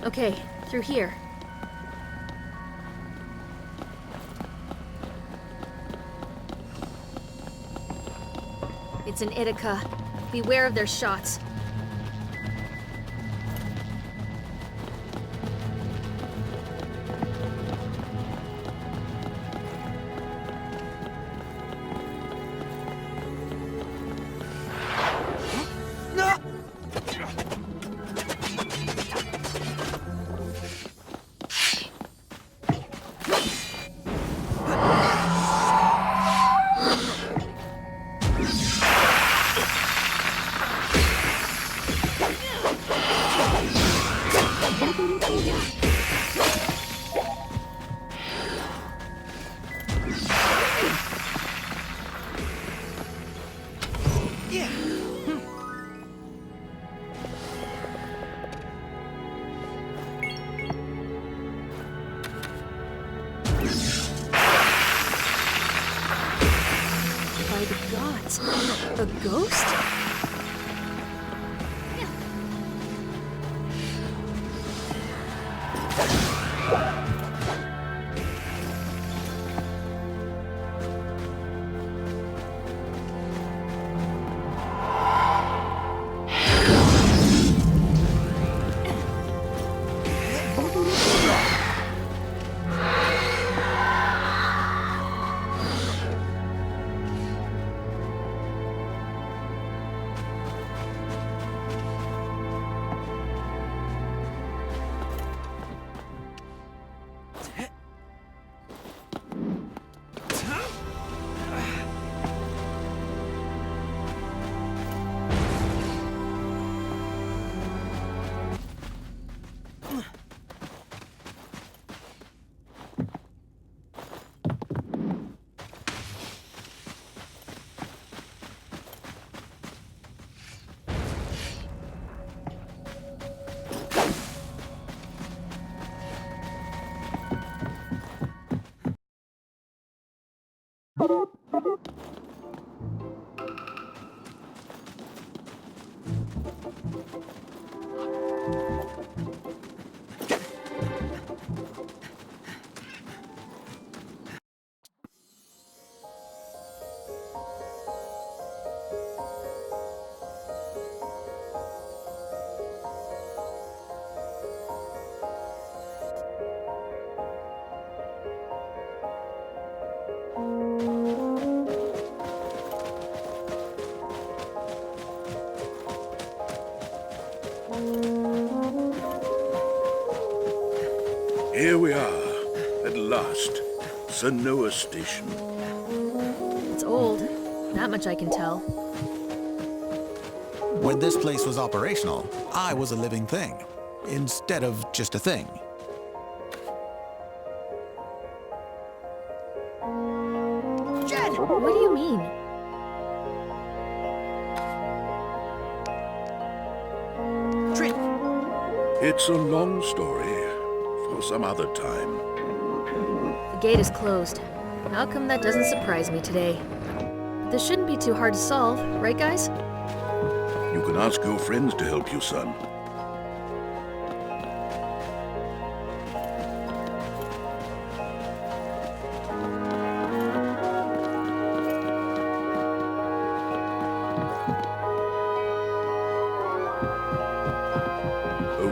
Okay, through here. It's an Ithaca. Beware of their shots. A ghost? Here we are, at last. SERNOA station. It's old. That much I can tell. When this place was operational, I was a living thing, instead of just a thing. Jen! What do you mean? It's a long story, for some other time. The gate is closed. How come that doesn't surprise me today? This shouldn't be too hard to solve, right guys? You can ask your friends to help you, son.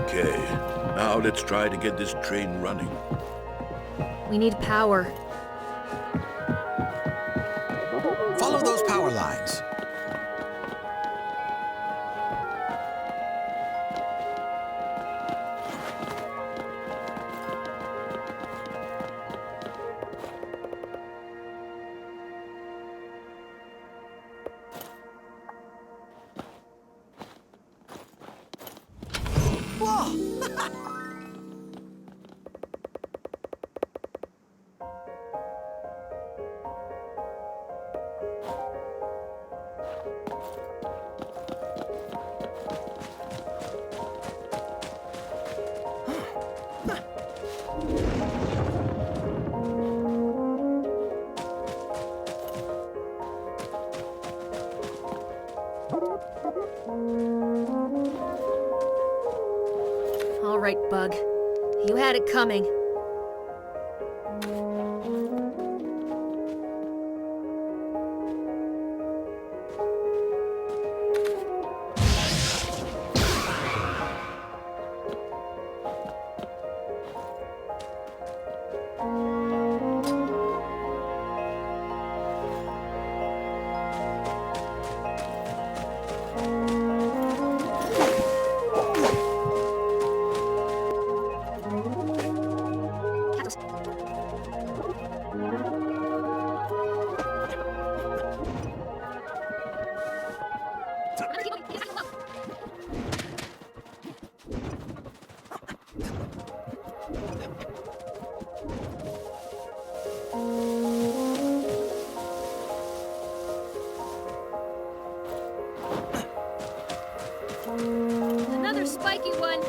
Okay, now let's try to get this train running. We need power. Follow those power lines. All right, Bug. You had it coming. Another spiky one.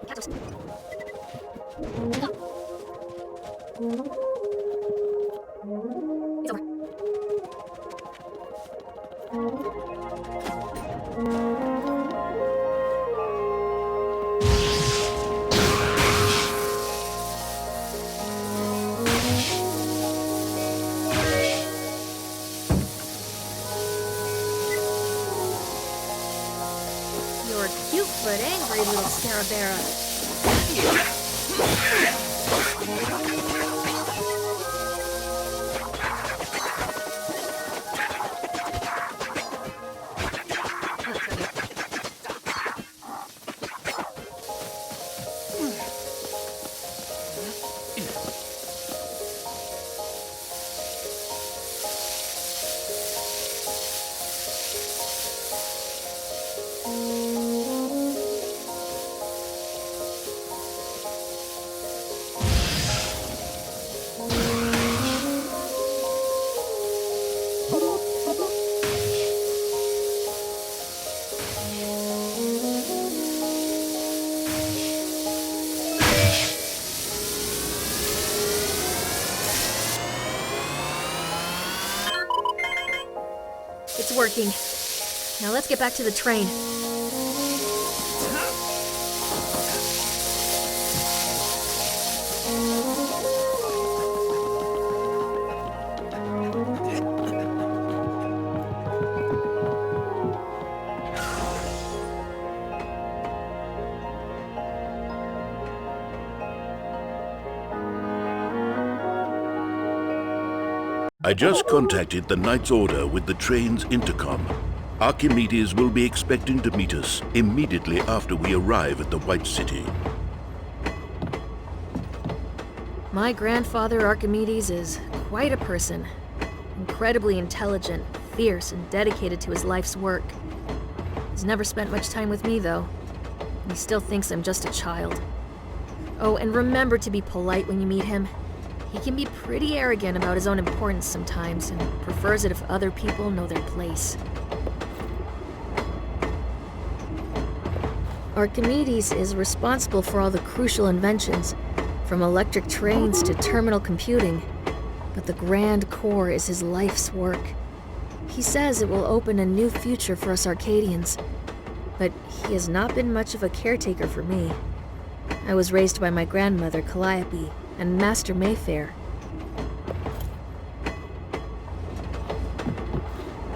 It's over. You're a cute but angry little Scarabera. It's working. Now let's get back to the train. I just contacted the Knight's Order with the train's intercom. Archimedes will be expecting to meet us immediately after we arrive at the White City. My grandfather Archimedes is quite a person. Incredibly intelligent, fierce, and dedicated to his life's work. He's never spent much time with me, though. He still thinks I'm just a child. Oh, and remember to be polite when you meet him. He can be pretty arrogant about his own importance sometimes, and prefers it if other people know their place. Archimedes is responsible for all the crucial inventions, from electric trains to terminal computing, but the grand core is his life's work. He says it will open a new future for us Arcadians, but he has not been much of a caretaker for me. I was raised by my grandmother, Calliope, and Master Mayfair.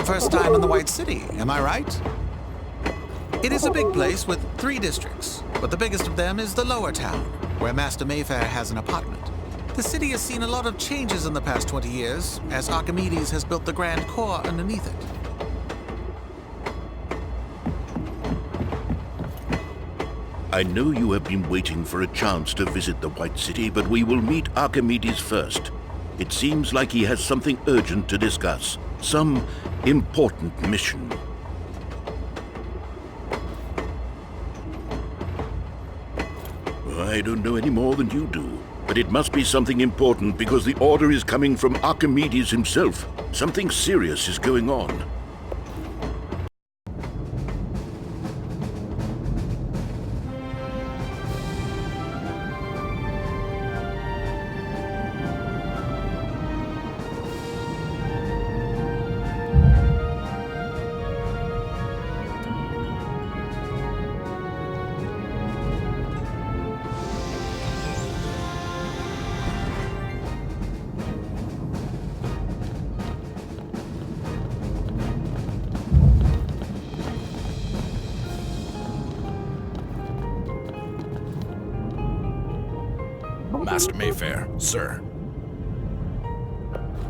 First time in the White City, am I right? It is a big place with 3 districts, but the biggest of them is the lower town, where Master Mayfair has an apartment. The city has seen a lot of changes in the past 20 years, as Archimedes has built the grand core underneath it. I know you have been waiting for a chance to visit the White City, but we will meet Archimedes first. It seems like he has something urgent to discuss. Some important mission. I don't know any more than you do, but it must be something important because the order is coming from Archimedes himself. Something serious is going on. Master Mayfair, sir.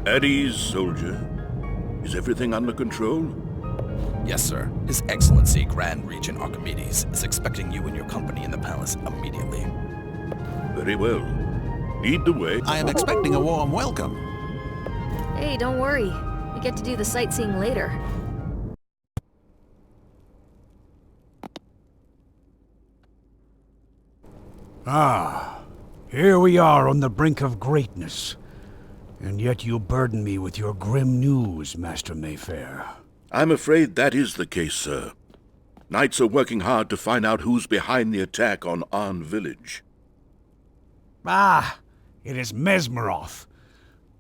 At ease, soldier. Is everything under control? Yes, sir. His Excellency Grand Regent Archimedes is expecting you and your company in the palace immediately. Very well. Lead the way. I am expecting a warm welcome. Hey, don't worry. We get to do the sightseeing later. Ah, here we are on the brink of greatness. And yet you burden me with your grim news, Master Mayfair. I'm afraid that is the case, sir. Knights are working hard to find out who's behind the attack on Arn Village. Ah, it is Mesmeroth.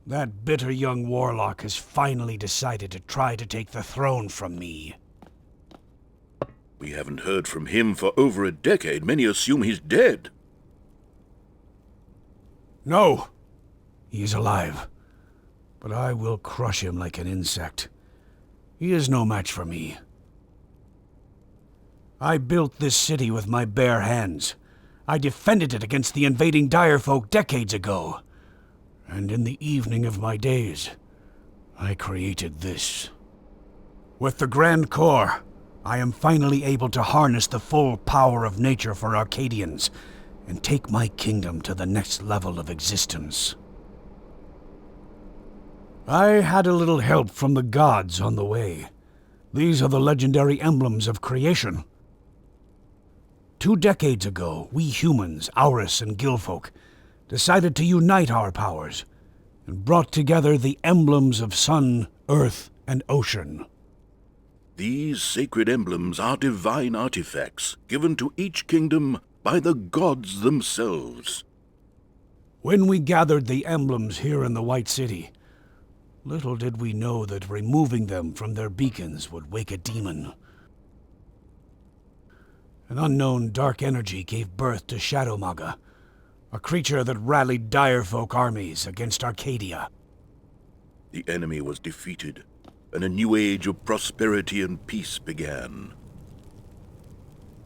That bitter young warlock has finally decided to try to take the throne from me. We haven't heard from him for over a decade. Many assume he's dead. No, he is alive. But I will crush him like an insect. He is no match for me. I built this city with my bare hands. I defended it against the invading dire folk decades ago. And in the evening of my days, I created this. With the Grand Core, I am finally able to harness the full power of nature for Arcadians and take my kingdom to the next level of existence. I had a little help from the gods on the way. These are the legendary emblems of creation. 2 decades ago, we humans, Aurus and Gilfolk, decided to unite our powers and brought together the emblems of sun, earth, and ocean. These sacred emblems are divine artifacts given to each kingdom by the gods themselves. When we gathered the emblems here in the White City, little did we know that removing them from their beacons would wake a demon. An unknown dark energy gave birth to Shadowmaga, a creature that rallied dire folk armies against Arcadia. The enemy was defeated, and a new age of prosperity and peace began.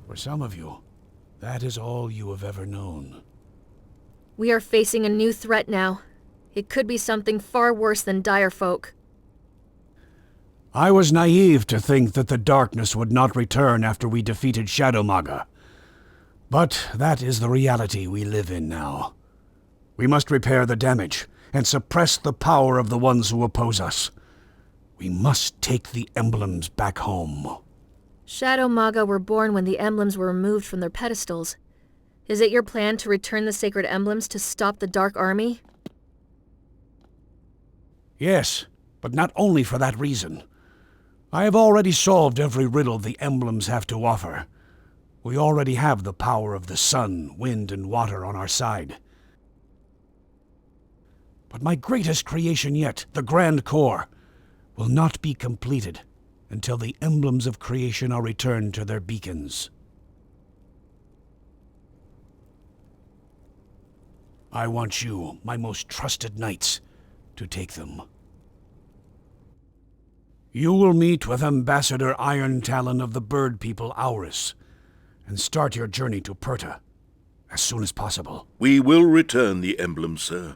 For some of you, that is all you have ever known. We are facing a new threat now. It could be something far worse than dire folk. I was naive to think that the darkness would not return after we defeated Shadowmaga. But that is the reality we live in now. We must repair the damage and suppress the power of the ones who oppose us. We must take the emblems back home. Shadowmaga were born when the emblems were removed from their pedestals. Is it your plan to return the sacred emblems to stop the Dark Army? Yes, but not only for that reason. I have already solved every riddle the emblems have to offer. We already have the power of the sun, wind, and water on our side. But my greatest creation yet, the Grand Core, will not be completed until the emblems of creation are returned to their beacons. I want you, my most trusted knights, to take them. You will meet with Ambassador Iron Talon of the Bird People, Aurus, and start your journey to Perta as soon as possible. We will return the emblems, sir.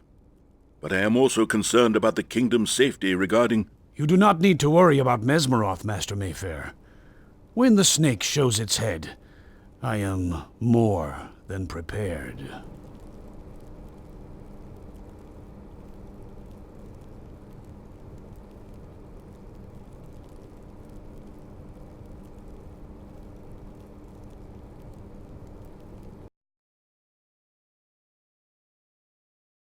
But I am also concerned about the kingdom's safety regarding... You do not need to worry about Mesmeroth, Master Mayfair. When the snake shows its head, I am more than prepared.